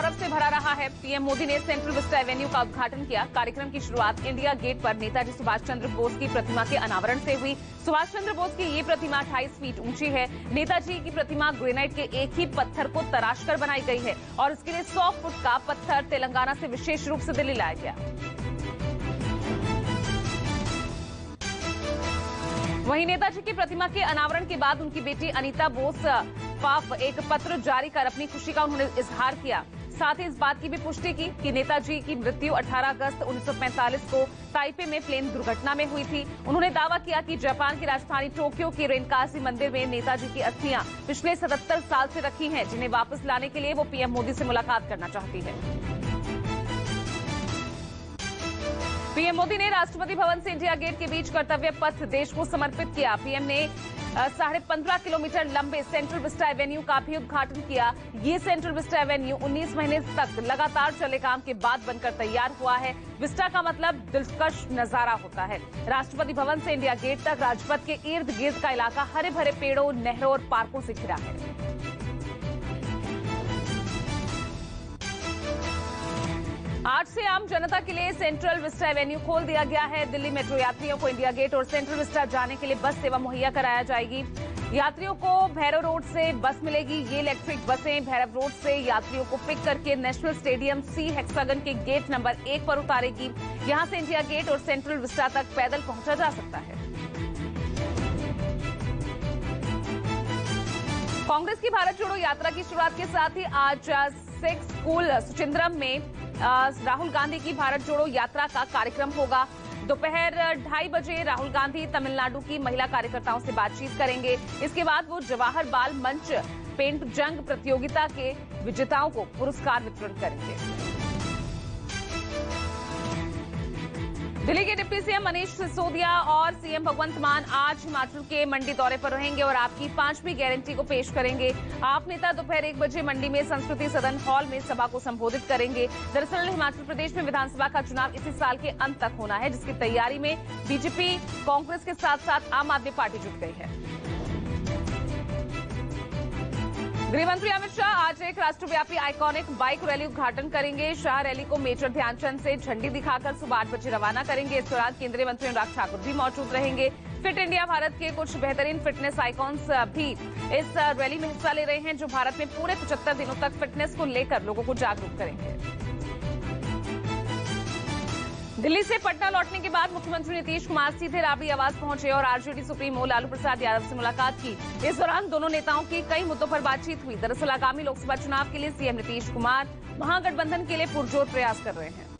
गौरव से भरा रहा है। पीएम मोदी ने सेंट्रल विस्टा एवेन्यू का उद्घाटन किया। कार्यक्रम की शुरुआत इंडिया गेट पर नेताजी सुभाष चंद्र बोस की प्रतिमा के अनावरण से हुई। सुभाष चंद्र बोस की ये प्रतिमा 28 फीट ऊंची है। नेताजी की प्रतिमा ग्रेनाइट के एक ही पत्थर को तराशकर बनाई गई है और इसके लिए 100 फुट का पत्थर तेलंगाना से विशेष रूप से दिल्ली लाया गया। वहीं नेताजी की प्रतिमा के अनावरण के बाद उनकी बेटी अनीता बोस फाफ एक पत्र जारी कर अपनी खुशी का उन्होंने इजहार किया। साथ ही इस बात की भी पुष्टि की कि नेताजी की मृत्यु 18 अगस्त 1945 को ताइपे में प्लेन दुर्घटना में हुई थी। उन्होंने दावा किया कि जापान की राजधानी टोक्यो के रेनकाजी मंदिर में नेताजी की अस्थियां पिछले 77 साल से रखी हैं, जिन्हें वापस लाने के लिए वो पीएम मोदी से मुलाकात करना चाहती है। पीएम मोदी ने राष्ट्रपति भवन से इंडिया गेट के बीच कर्तव्य पथ देश को समर्पित किया। पीएम ने 15.5 किलोमीटर लंबे सेंट्रल विस्टा एवेन्यू का भी उद्घाटन किया। ये सेंट्रल विस्टा एवेन्यू 19 महीने तक लगातार चले काम के बाद बनकर तैयार हुआ है। विस्टा का मतलब दिलकश नजारा होता है। राष्ट्रपति भवन से इंडिया गेट तक राजपथ के इर्द गिर्द का इलाका हरे भरे पेड़ों, नहरों और पार्कों से घिरा है। आज से आम जनता के लिए सेंट्रल विस्टा एवेन्यू खोल दिया गया है। दिल्ली मेट्रो यात्रियों को इंडिया गेट और सेंट्रल विस्टा जाने के लिए बस सेवा मुहैया कराया जाएगी। यात्रियों को भैरव रोड से बस मिलेगी। ये इलेक्ट्रिक बसें भैरव रोड से यात्रियों को पिक करके नेशनल स्टेडियम सी हेक्सागन के गेट नंबर 1 पर उतारेगी। यहां से इंडिया गेट और सेंट्रल विस्टा तक पैदल पहुंचा जा सकता है। कांग्रेस की भारत जोड़ो यात्रा की शुरुआत के साथ ही आज सिक्स स्कूल सुचिंद्रम में राहुल गांधी की भारत जोड़ो यात्रा का कार्यक्रम होगा। दोपहर 2:30 बजे राहुल गांधी तमिलनाडु की महिला कार्यकर्ताओं से बातचीत करेंगे। इसके बाद वो जवाहर बाल मंच पेंट जंग प्रतियोगिता के विजेताओं को पुरस्कार वितरण करेंगे। दिल्ली के डिप्टी सीएम मनीष सिसोदिया और सीएम भगवंत मान आज हिमाचल के मंडी दौरे पर रहेंगे और आपकी 5वीं गारंटी को पेश करेंगे। आप नेता दोपहर 1 बजे मंडी में संस्कृति सदन हॉल में सभा को संबोधित करेंगे। दरअसल हिमाचल प्रदेश में विधानसभा का चुनाव इसी साल के अंत तक होना है, जिसकी तैयारी में बीजेपी, कांग्रेस के साथ साथ आम आदमी पार्टी जुट गई है। गृहमंत्री अमित शाह आज एक राष्ट्रव्यापी आइकॉनिक बाइक रैली उद्घाटन करेंगे। शाह रैली को मेजर ध्यानचंद से झंडी दिखाकर सुबह 8 बजे रवाना करेंगे। इस दौरान केंद्रीय मंत्री अनुराग ठाकुर भी मौजूद रहेंगे। फिट इंडिया भारत के कुछ बेहतरीन फिटनेस आइकॉन्स भी इस रैली में हिस्सा ले रहे हैं, जो भारत में पूरे 75 दिनों तक फिटनेस को लेकर लोगों को जागरूक करेंगे। दिल्ली से पटना लौटने के बाद मुख्यमंत्री नीतीश कुमार सीधे राबड़ी आवास पहुंचे और आरजेडी सुप्रीमो लालू प्रसाद यादव से मुलाकात की। इस दौरान दोनों नेताओं की कई मुद्दों पर बातचीत हुई। दरअसल आगामी लोकसभा चुनाव के लिए सीएम नीतीश कुमार महागठबंधन के लिए पुरजोर प्रयास कर रहे हैं।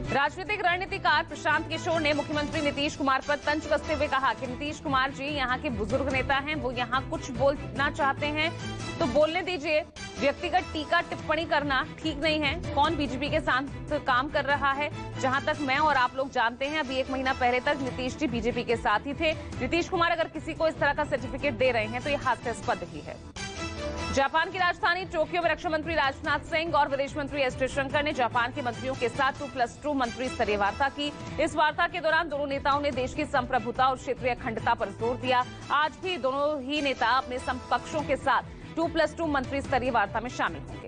राजनीतिक रणनीतिकार प्रशांत किशोर ने मुख्यमंत्री नीतीश कुमार पर तंज कसते हुए कहा कि नीतीश कुमार जी यहाँ के बुजुर्ग नेता हैं, वो यहाँ कुछ बोलना चाहते हैं तो बोलने दीजिए। व्यक्तिगत टीका टिप्पणी करना ठीक नहीं है। कौन बीजेपी के साथ काम कर रहा है? जहां तक मैं और आप लोग जानते हैं, अभी 1 महीना पहले तक नीतीश जी बीजेपी के साथ ही थे। नीतीश कुमार अगर किसी को इस तरह का सर्टिफिकेट दे रहे हैं तो यह हास्यास्पद ही है। जापान की राजधानी टोक्यो में रक्षा मंत्री राजनाथ सिंह और विदेश मंत्री एस जयशंकर ने जापान के मंत्रियों के साथ 2+2 मंत्री स्तरीय वार्ता की। इस वार्ता के दौरान दोनों नेताओं ने देश की संप्रभुता और क्षेत्रीय अखंडता पर जोर दिया। आज भी दोनों ही नेता अपने समकक्षों के साथ 2+2 मंत्री स्तरीय वार्ता में शामिल होंगे।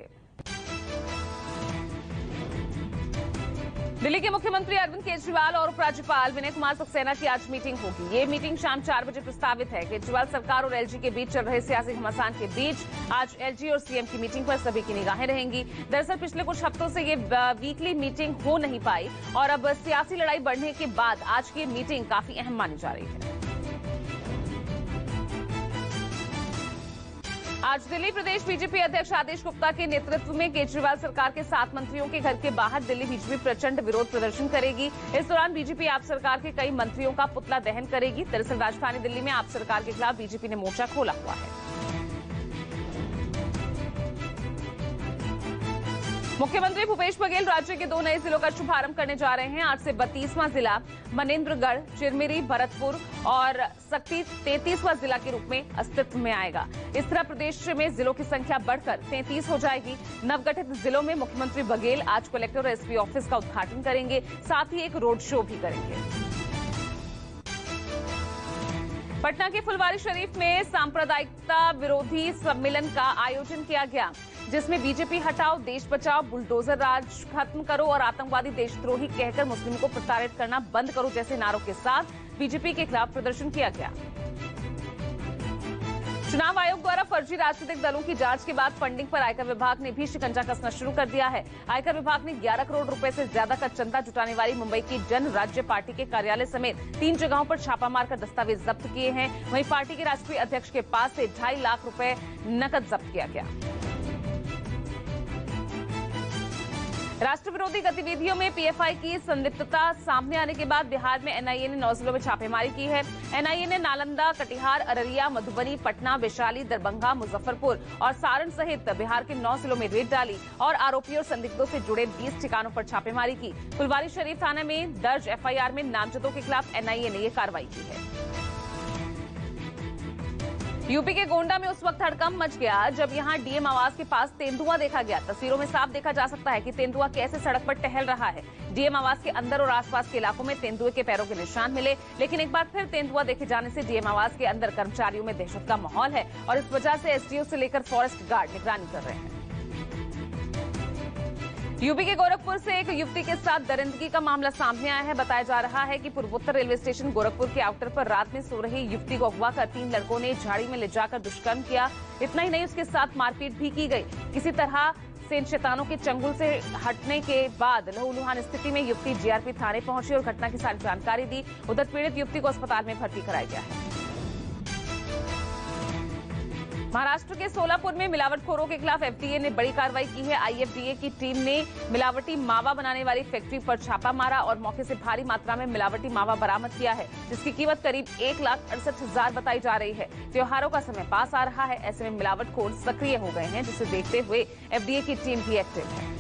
दिल्ली के मुख्यमंत्री अरविंद केजरीवाल और उपराज्यपाल विनय कुमार सक्सेना की आज मीटिंग होगी। ये मीटिंग शाम 4 बजे प्रस्तावित है। केजरीवाल सरकार और एलजी के बीच चल रहे सियासी घमासान के बीच आज एलजी और सीएम की मीटिंग पर सभी की निगाहें रहेंगी। दरअसल पिछले कुछ हफ्तों से ये वीकली मीटिंग हो नहीं पाई और अब सियासी लड़ाई बढ़ने के बाद आज की मीटिंग काफी अहम मानी जा रही है। आज दिल्ली प्रदेश बीजेपी अध्यक्ष आदेश गुप्ता के नेतृत्व में केजरीवाल सरकार के 7 मंत्रियों के घर के बाहर दिल्ली बीजेपी प्रचंड विरोध प्रदर्शन करेगी। इस दौरान बीजेपी आप सरकार के कई मंत्रियों का पुतला दहन करेगी। दरअसल राजधानी दिल्ली में आप सरकार के खिलाफ बीजेपी ने मोर्चा खोला हुआ है। मुख्यमंत्री भूपेश बघेल राज्य के 2 नए जिलों का शुभारंभ करने जा रहे हैं। आज से 32वां जिला मनेंद्रगढ़, चिरमिरी, भरतपुर और सक्ती 33वां जिला के रूप में अस्तित्व में आएगा। इस तरह प्रदेश में जिलों की संख्या बढ़कर 33 हो जाएगी। नवगठित जिलों में मुख्यमंत्री बघेल आज कलेक्टर और एसपी ऑफिस का उद्घाटन करेंगे, साथ ही एक रोड शो भी करेंगे। पटना के फुलवारीशरीफ में सांप्रदायिकता विरोधी सम्मेलन का आयोजन किया गया, जिसमें बीजेपी हटाओ, देश बचाओ, बुलडोजर राज खत्म करो और आतंकवादी देशद्रोही कहकर मुस्लिमों को प्रताड़ित करना बंद करो जैसे नारों के साथ बीजेपी के खिलाफ प्रदर्शन किया गया। चुनाव आयोग द्वारा फर्जी राजनीतिक दलों की जांच के बाद फंडिंग पर आयकर विभाग ने भी शिकंजा कसना शुरू कर दिया है। आयकर विभाग ने 11 करोड़ रुपए से ज्यादा का चंदा जुटाने वाली मुंबई की जन राज्य पार्टी के कार्यालय समेत 3 जगहों पर छापा मारकर दस्तावेज जब्त किए हैं। वहीं पार्टी के राष्ट्रीय अध्यक्ष के पास से 2.5 लाख रुपए नकद जब्त किया गया। राष्ट्र विरोधी गतिविधियों में पीएफआई की संलिप्तता सामने आने के बाद बिहार में एनआईए ने 9 जिलों में छापेमारी की है। एनआईए ने नालंदा, कटिहार, अररिया, मधुबनी, पटना, वैशाली, दरभंगा, मुजफ्फरपुर और सारण सहित बिहार के 9 जिलों में रेड डाली और आरोपियों और संदिग्धों से जुड़े 20 ठिकानों पर छापेमारी की। फुलवारीशरीफ थाने में दर्ज एफआईआर में नामजदों के खिलाफ एनआईए ने यह कार्रवाई की है। यूपी के गोंडा में उस वक्त हड़कंप मच गया जब यहां डीएम आवास के पास तेंदुआ देखा गया। तस्वीरों में साफ देखा जा सकता है कि तेंदुआ कैसे सड़क पर टहल रहा है। डीएम आवास के अंदर और आसपास के इलाकों में तेंदुए के पैरों के निशान मिले, लेकिन एक बार फिर तेंदुआ देखे जाने से डीएम आवास के अंदर कर्मचारियों में दहशत का माहौल है और इस वजह से एसडीओ से लेकर फॉरेस्ट गार्ड निगरानी कर रहे हैं। यूपी के गोरखपुर से एक युवती के साथ दरिंदगी का मामला सामने आया है। बताया जा रहा है कि पूर्वोत्तर रेलवे स्टेशन गोरखपुर के आउटर पर रात में सो रही युवती को अगवा कर 3 लड़कों ने झाड़ी में ले जाकर दुष्कर्म किया। इतना ही नहीं, उसके साथ मारपीट भी की गई। किसी तरह से इन शैतानों के चंगुल से हटने के बाद लहूलुहान स्थिति में युवती जीआरपी थाने पहुंची और घटना की सारी जानकारी दी। उधर पीड़ित युवती को अस्पताल में भर्ती कराया गया है। महाराष्ट्र के सोलापुर में मिलावटखोरों के खिलाफ एफडीए ने बड़ी कार्रवाई की है। आईएफडीए की टीम ने मिलावटी मावा बनाने वाली फैक्ट्री पर छापा मारा और मौके से भारी मात्रा में मिलावटी मावा बरामद किया है, जिसकी कीमत करीब 1,68,000 बताई जा रही है। त्योहारों का समय पास आ रहा है, ऐसे में मिलावटखोर सक्रिय हो गए हैं, जिसे देखते हुए एफडीए की टीम भी एक्टिव है।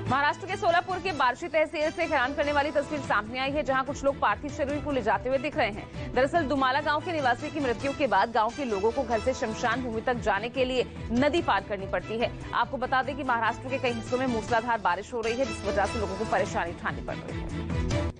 महाराष्ट्र के सोलापुर के बार्शी तहसील से हैरान करने वाली तस्वीर सामने आई है, जहां कुछ लोग पार्थिव शरीर को ले जाते हुए दिख रहे हैं। दरअसल दुमाला गांव के निवासी की मृत्यु के बाद गांव के लोगों को घर से शमशान भूमि तक जाने के लिए नदी पार करनी पड़ती है। आपको बता दें कि महाराष्ट्र के कई हिस्सों में मूसलाधार बारिश हो रही है, जिस वजह से लोगों को परेशानी उठानी पड़ रही है।